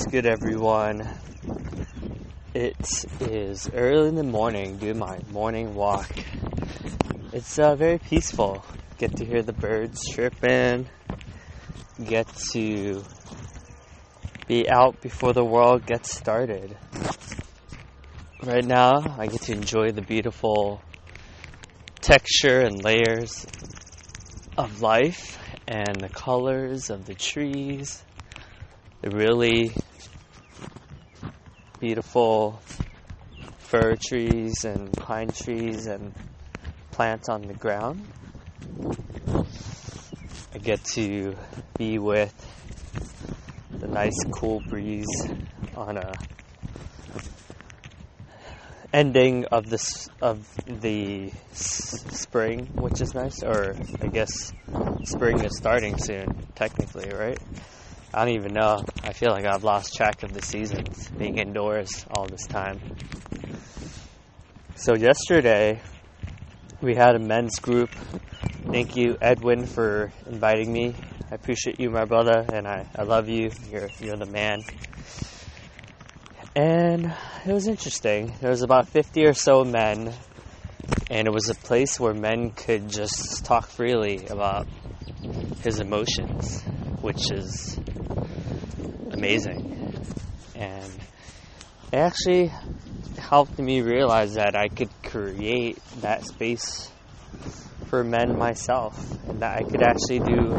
What's good, everyone? It is early in the morning, doing my morning walk. It's very peaceful. Get to hear the birds chirping. Get to be out before the world gets started. Right now, I get to enjoy the beautiful texture and layers of life and the colors of the trees, the really beautiful fir trees and pine trees and plants on the ground. I get to be with the nice cool breeze on a ending of the spring, which is nice. Or I guess spring is starting soon, technically, right? I don't even know. I feel like I've lost track of the seasons, being indoors all this time. So yesterday, we had a men's group. Thank you, Edwin, for inviting me. I appreciate you, my brother, and I love you. You're the man. And it was interesting. There was about 50 or so men, and it was a place where men could just talk freely about his emotions, which is amazing. And it actually helped me realize that I could create that space for men myself, and that I could actually do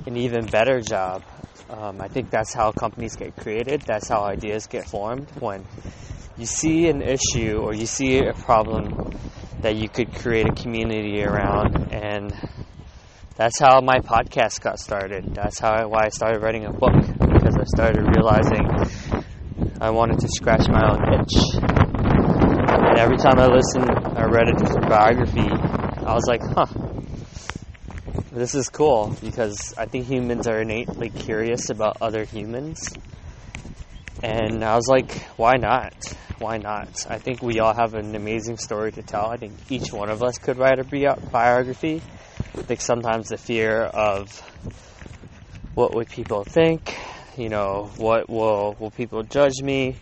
an even better job. I think that's how companies get created. That's how ideas get formed. When you see an issue or you see a problem that you could create a community around, and that's how my podcast got started. That's why I started writing a book, because I started realizing I wanted to scratch my own itch. And every time I read a different biography, I was like, this is cool, because I think humans are innately curious about other humans. And I was like, why not? Why not? I think we all have an amazing story to tell. I think each one of us could write a biography. I think sometimes the fear of what would people think, what will people judge me,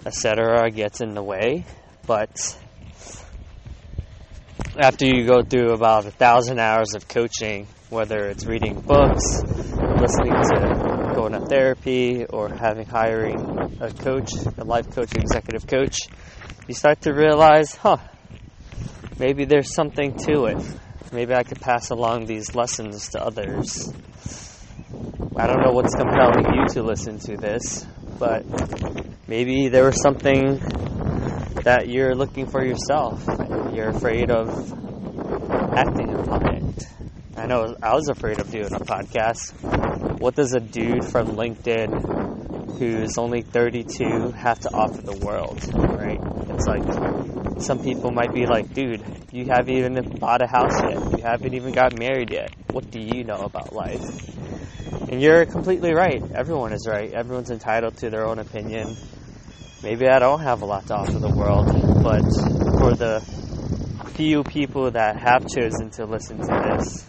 etc. gets in the way. But after you go through about 1,000 hours of coaching, whether it's reading books, listening to going to therapy, or hiring a coach, a life coach, executive coach, you start to realize, maybe there's something to it. Maybe I could pass along these lessons to others. I don't know what's compelling you to listen to this, but maybe there was something that you're looking for yourself. You're afraid of acting upon it. I know I was afraid of doing a podcast. What does a dude from LinkedIn who's only 32 have to offer the world, right? It's like, some people might be like, dude, you haven't even bought a house yet. You haven't even got married yet. What do you know about life? And you're completely right. Everyone is right. Everyone's entitled to their own opinion. Maybe I don't have a lot to offer the world, but for the few people that have chosen to listen to this,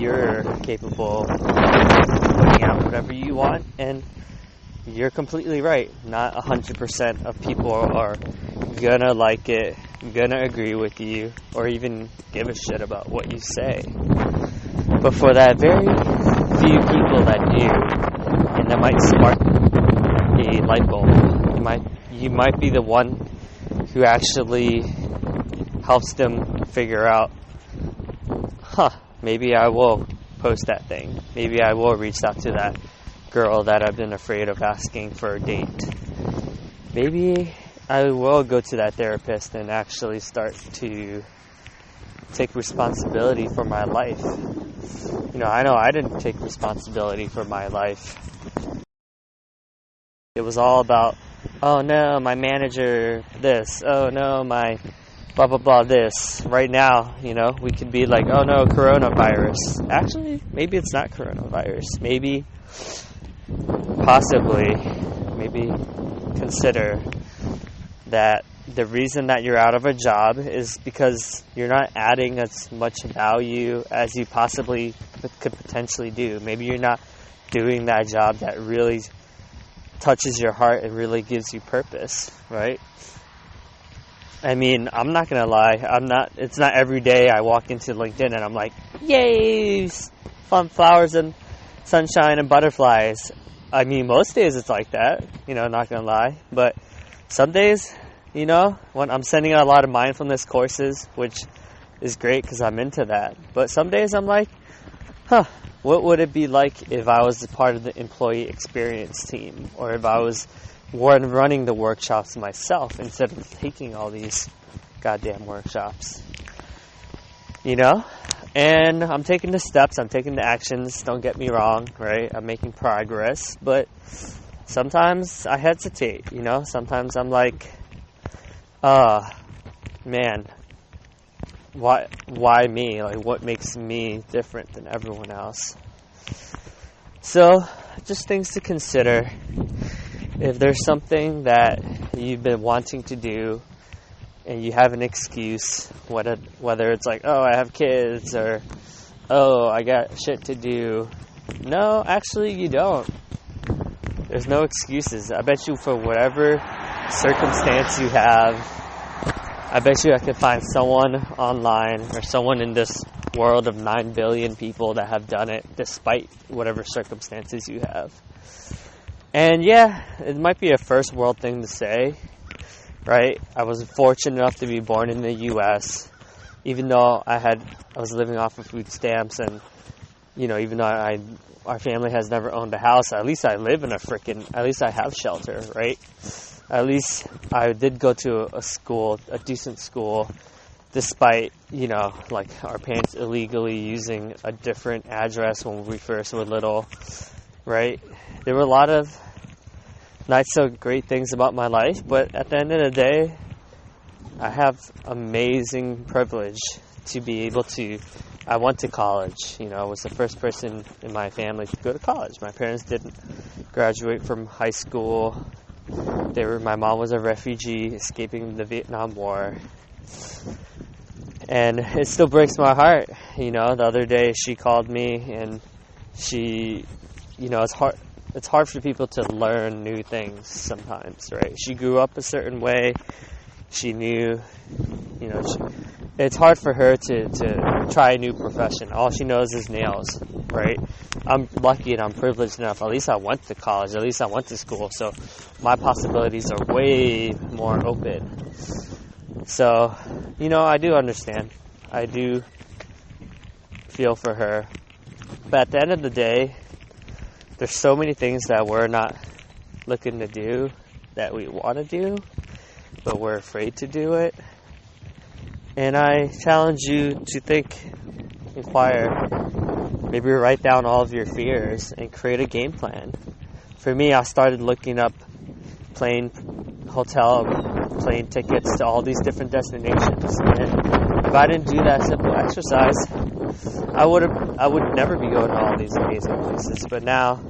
you're capable of putting out whatever you want, and you're completely right. Not 100% of people are gonna like it, gonna agree with you, or even give a shit about what you say. But for that very few people that do, and that might spark a light bulb, you might be the one who actually helps them figure out, maybe I will post that thing. Maybe I will reach out to that girl that I've been afraid of asking for a date. Maybe I will go to that therapist and actually start to take responsibility for my life. I know I didn't take responsibility for my life. It was all about, oh no, my manager this, oh no, my blah blah blah this. Right now, we could be like, oh no, coronavirus. Actually, maybe it's not coronavirus. Maybe, possibly, consider that the reason that you're out of a job is because you're not adding as much value as you possibly could potentially do. Maybe you're not doing that job that really touches your heart and really gives you purpose, right? I mean, I'm not gonna lie, it's not every day I walk into LinkedIn and I'm like, yay, fun flowers and sunshine and butterflies. I mean, most days it's like that, not gonna lie. But some days, when I'm sending out a lot of mindfulness courses, which is great because I'm into that. But some days I'm like, what would it be like if I was a part of the employee experience team, or if I was running the workshops myself instead of taking all these goddamn workshops, And I'm taking the steps, I'm taking the actions, don't get me wrong, right? I'm making progress, but sometimes I hesitate, Sometimes I'm like, man, why me? Like, what makes me different than everyone else? So, just things to consider. If there's something that you've been wanting to do and you have an excuse, whether it's like, oh, I have kids, or oh, I got shit to do. No, actually, you don't. There's no excuses. I bet you for whatever circumstance you have, I bet you I could find someone online or someone in this world of 9 billion people that have done it despite whatever circumstances you have. And yeah, it might be a first world thing to say, right? I was fortunate enough to be born in the U.S., even though I was living off of food stamps, and even though our family has never owned a house, at least I live in at least I have shelter, right? At least I did go to a decent school, despite, like our parents illegally using a different address when we first were little, right? There were a lot of not so great things about my life, but at the end of the day, I have amazing privilege to be able to. I went to college. I was the first person in my family to go to college. My parents didn't graduate from high school. My mom was a refugee escaping the Vietnam War. And it still breaks my heart. The other day she called me and she, it's hard for people to learn new things sometimes, right? She grew up a certain way. She knew, it's hard for her to try a new profession. All she knows is nails, right? I'm lucky and I'm privileged enough. At least I went to college. At least I went to school. So my possibilities are way more open. So, I do understand. I do feel for her. But at the end of the day, there's so many things that we're not looking to do that we want to do, but we're afraid to do it. And I challenge you to inquire, maybe write down all of your fears and create a game plan. For me, I started looking up plane tickets to all these different destinations. And if I didn't do that simple exercise, I would never be going to all these amazing places. But now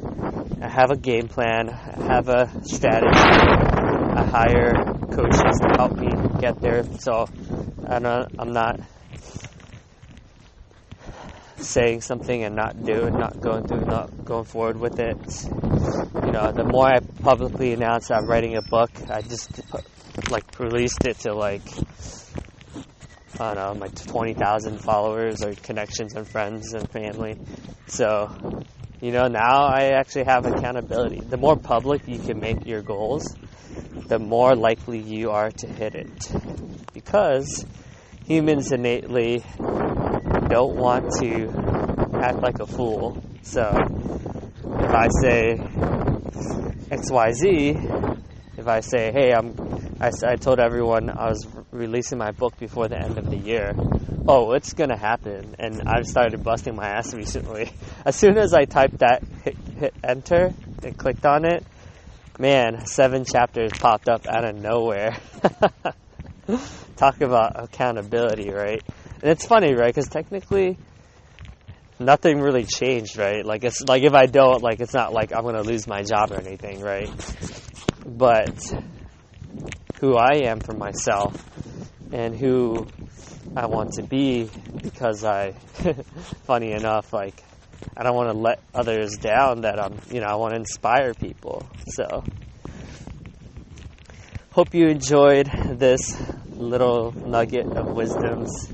I have a game plan, I have a strategy, I hire coaches to help me get there. So I'm not saying something and not going forward with it. The more I publicly announce I'm writing a book, I just released it to my 20,000 followers or connections and friends and family. So, now I actually have accountability. The more public you can make your goals, the more likely you are to hit it. Because humans innately don't want to act like a fool. So if I say XYZ, if I say, hey, I told everyone I was releasing my book before the end of the year, oh, it's going to happen. And I've started busting my ass recently. As soon as I typed that, hit enter and clicked on it, man, 7 chapters popped up out of nowhere. Talk about accountability, right? And it's funny, right? Because technically, nothing really changed, right? It's like if I don't, it's not like I'm going to lose my job or anything, right? But who I am for myself and who I want to be, because funny enough, I don't want to let others down, that I want to inspire people. So hope you enjoyed this little nugget of wisdoms.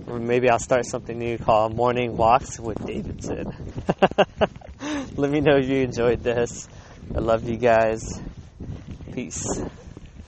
Or maybe I'll start something new called Morning Walks with Davidson. Let me know if you enjoyed this. I love you guys. Peace.